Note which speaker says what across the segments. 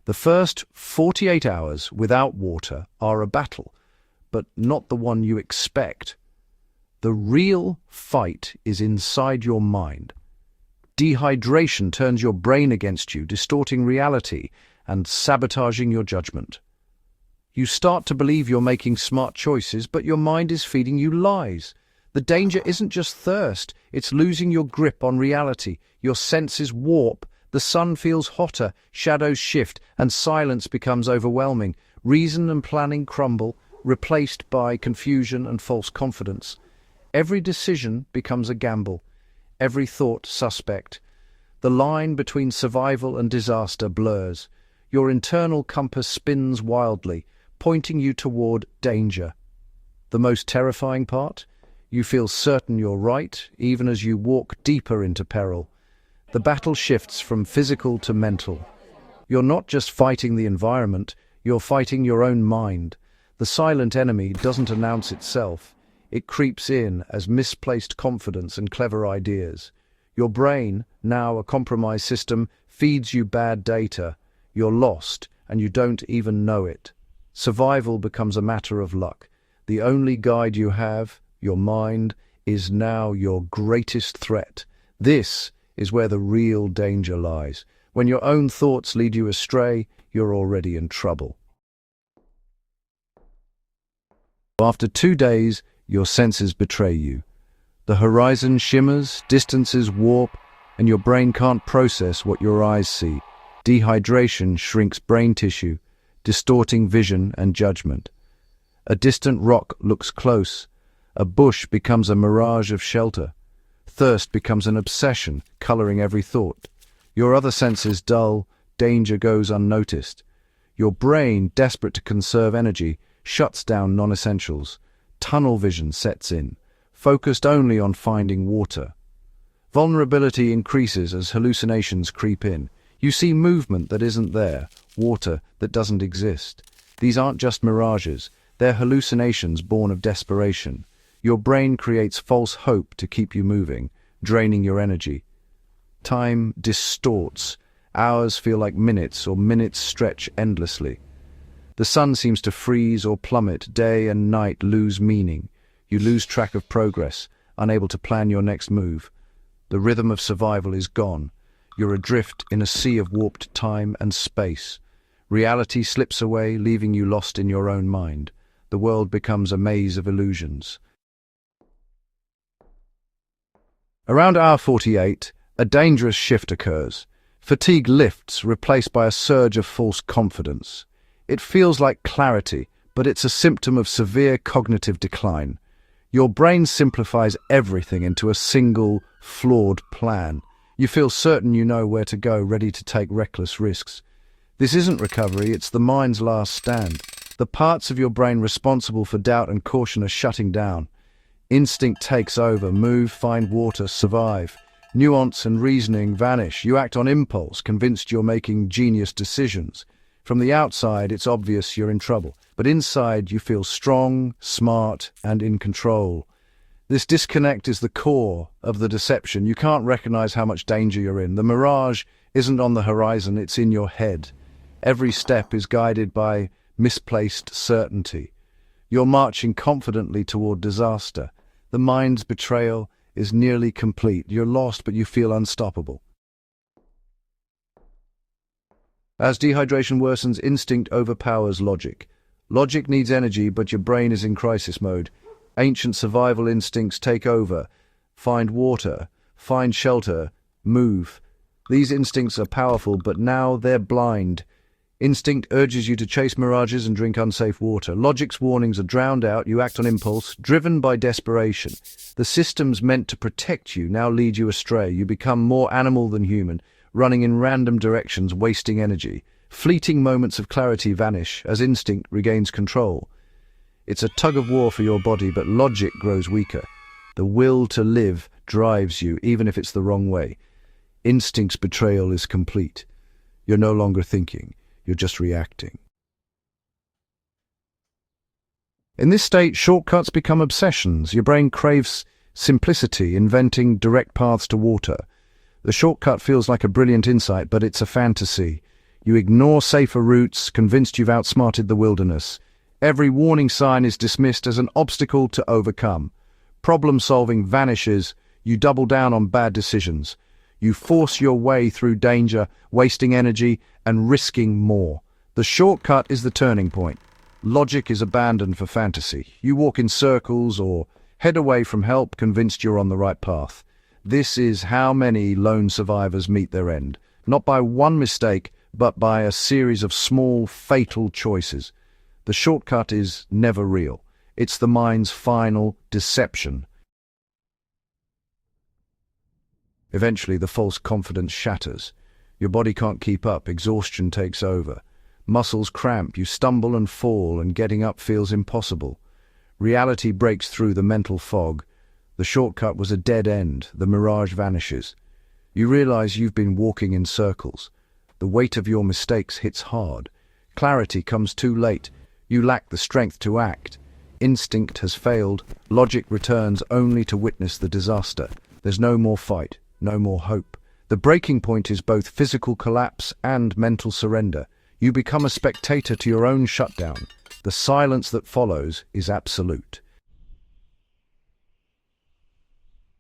Speaker 1: The first 48 hours without water are a battle, but not the one you expect. The real fight is inside your mind. Dehydration turns your brain against you, distorting reality and sabotaging your judgment. You start to believe you're making smart choices, but your mind is feeding you lies. The danger isn't just thirst, it's losing your grip on reality. Your senses warp, the sun feels hotter, shadows shift, and silence becomes overwhelming. Reason and planning crumble, replaced by confusion and false confidence. Every decision becomes a gamble, every thought suspect. The line between survival and disaster blurs. Your internal compass spins wildly, pointing you toward danger. The most terrifying part? You feel certain you're right, even as you walk deeper into peril. The battle shifts from physical to mental. You're not just fighting the environment, you're fighting your own mind. The silent enemy doesn't announce itself. It creeps in as misplaced confidence and clever ideas. Your brain, now a compromised system, feeds you bad data. You're lost, and you don't even know it. Survival becomes a matter of luck. The only guide you have, your mind, is now your greatest threat. This is where the real danger lies. When your own thoughts lead you astray, you're already in trouble. After 2 days, your senses betray you. The horizon shimmers, distances warp, and your brain can't process what your eyes see. Dehydration shrinks brain tissue, distorting vision and judgment. A distant rock looks close. A bush becomes a mirage of shelter. Thirst becomes an obsession, coloring every thought. Your other senses dull, danger goes unnoticed. Your brain, desperate to conserve energy, shuts down non-essentials. Tunnel vision sets in, focused only on finding water. Vulnerability increases as hallucinations creep in. You see movement that isn't there, water that doesn't exist. These aren't just mirages, they're hallucinations born of desperation. Your brain creates false hope to keep you moving, draining your energy. Time distorts. Hours feel like minutes, or minutes stretch endlessly. The sun seems to freeze or plummet. Day and night lose meaning. You lose track of progress, unable to plan your next move. The rhythm of survival is gone. You're adrift in a sea of warped time and space. Reality slips away, leaving you lost in your own mind. The world becomes a maze of illusions. Around hour 48, a dangerous shift occurs. Fatigue lifts, replaced by a surge of false confidence. It feels like clarity, but it's a symptom of severe cognitive decline. Your brain simplifies everything into a single, flawed plan. You feel certain you know where to go, ready to take reckless risks. This isn't recovery, it's the mind's last stand. The parts of your brain responsible for doubt and caution are shutting down. Instinct takes over. Move, find water, survive. Nuance and reasoning vanish. You act on impulse, convinced you're making genius decisions. From the outside, it's obvious you're in trouble, but inside you feel strong, smart, and in control. This disconnect is the core of the deception. You can't recognize how much danger you're in. The mirage isn't on the horizon, it's in your head. Every step is guided by misplaced certainty. You're marching confidently toward disaster. The mind's betrayal is nearly complete. You're lost, but you feel unstoppable. As dehydration worsens, instinct overpowers logic. Logic needs energy, but your brain is in crisis mode. Ancient survival instincts take over. Find water, find shelter, move. These instincts are powerful, but now they're blind. Instinct urges you to chase mirages and drink unsafe water. Logic's warnings are drowned out. You act on impulse, driven by desperation. The systems meant to protect you now lead you astray. You become more animal than human, running in random directions, wasting energy. Fleeting moments of clarity vanish as instinct regains control. It's a tug-of-war for your body, but logic grows weaker. The will to live drives you, even if it's the wrong way. Instinct's betrayal is complete. You're no longer thinking. You're just reacting. In this state, shortcuts become obsessions. Your brain craves simplicity, inventing direct paths to water. The shortcut feels like a brilliant insight, but it's a fantasy. You ignore safer routes, convinced you've outsmarted the wilderness. Every warning sign is dismissed as an obstacle to overcome. Problem-solving vanishes. You double down on bad decisions. You force your way through danger, wasting energy and risking more. The shortcut is the turning point. Logic is abandoned for fantasy. You walk in circles or head away from help, convinced you're on the right path. This is how many lone survivors meet their end. Not by one mistake, but by a series of small, fatal choices. The shortcut is never real. It's the mind's final deception. Eventually, the false confidence shatters. Your body can't keep up, exhaustion takes over. Muscles cramp, you stumble and fall, and getting up feels impossible. Reality breaks through the mental fog. The shortcut was a dead end, the mirage vanishes. You realize you've been walking in circles. The weight of your mistakes hits hard. Clarity comes too late. You lack the strength to act. Instinct has failed. Logic returns only to witness the disaster. There's no more fight, no more hope. The breaking point is both physical collapse and mental surrender. You become a spectator to your own shutdown. The silence that follows is absolute.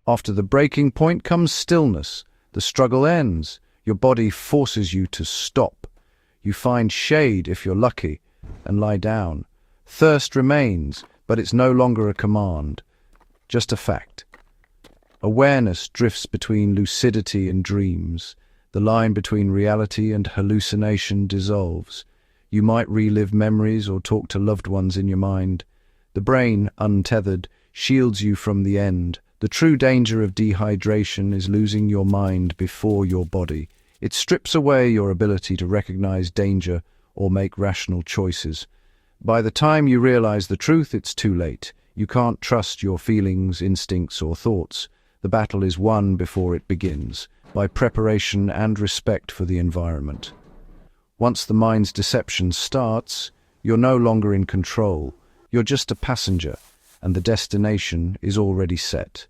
Speaker 1: After the breaking point comes stillness. The struggle ends. Your body forces you to stop. You find shade if you're lucky and lie down. Thirst remains, but it's no longer a command, just a fact. Awareness drifts between lucidity and dreams. The line between reality and hallucination dissolves. You might relive memories or talk to loved ones in your mind. The brain, untethered, shields you from the end. The true danger of dehydration is losing your mind before your body. It strips away your ability to recognize danger or make rational choices. By the time you realize the truth, it's too late. You can't trust your feelings, instincts, or thoughts. The battle is won before it begins, by preparation and respect for the environment. Once the mind's deception starts, you're no longer in control. You're just a passenger, and the destination is already set.